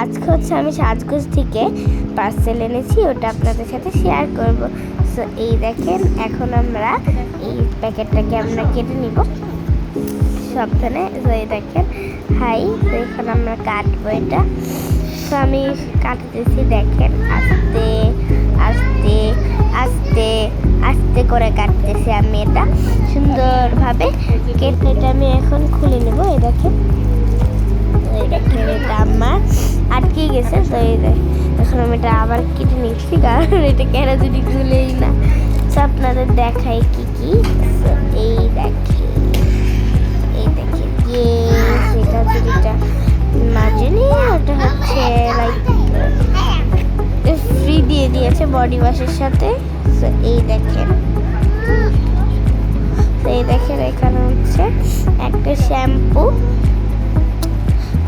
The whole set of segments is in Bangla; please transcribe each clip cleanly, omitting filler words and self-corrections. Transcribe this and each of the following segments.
আজকে হচ্ছে আমি সাজগোজ থেকে পার্সেল এনেছি, ওটা আপনাদের সাথে শেয়ার করব। সো এই দেখেন, এখন আমরা এই প্যাকেটটাকে আমরা কেটে নিব সাবধানে। তো এই দেখেন হাই, তো এখন আমরা কাটবো এটা। তো আমি কাটতেছি, দেখেন আস্তে আস্তে আস্তে আস্তে করে কাটতেছি আমি এটা সুন্দরভাবে কেটে। এটা আমি এখন খুলে নেব। এই দেখেন এটা আমার আটকে গেছে, তো এই এখন আমি এটা আবার কেটে নিচ্ছি, কারণ এটা কেন যদি খুলেই না। তো আপনাদের দেখাই কি কি। এই দেখেন এটা যেটা মাঝে নিয়ে, ওটা হচ্ছে লাইক ফ্রি দিয়ে দিয়েছে বডি ওয়াশের সাথে। তো এই দেখেন এখানে হচ্ছে একটা শ্যাম্পু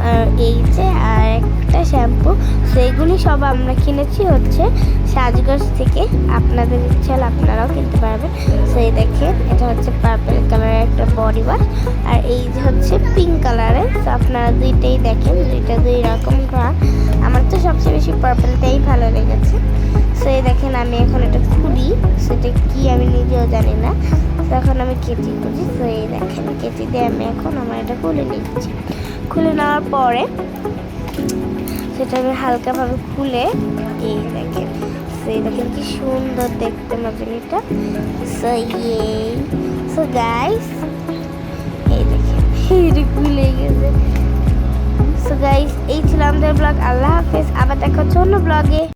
আর এই যে আর একটা শ্যাম্পু। সেইগুলি সব আমরা কিনেছি হচ্ছে সাজগোজ থেকে। আপনাদের ইচ্ছা হলে আপনারাও কিনতে পারবেন। সেই দেখেন এটা হচ্ছে পার্পল কালারের একটা বডি ওয়াশ, আর এই যে হচ্ছে পিঙ্ক কালারের। তো আপনারা দুইটাই দেখেন, দুইটা দুই রকম কালার। আমার তো সবচেয়ে বেশি পার্পলটাই ভালো লেগেছে। সো এই দেখেন আমি এখন এটা খুলি, সেটা কি আমি নিজেও জানি না। তখন আমি কেচি খুঁজি। তো এই দেখেন কেচি দিয়ে আমি এখন আমার এটা খুলে নিচ্ছি। খুলে নেওয়ার পরে সেটা আমি হালকাভাবে খুলে এই দেখেন, সেই দেখেন কি সুন্দর দেখতে মাজনিটা। সো গাইস এই দেখেন এটা খুলে গেছে। সো গাইস এই ছিল আমাদের ব্লগ। আল্লাহ হাফেজ, আবার দেখা হচ্ছে অন্য ব্লগে।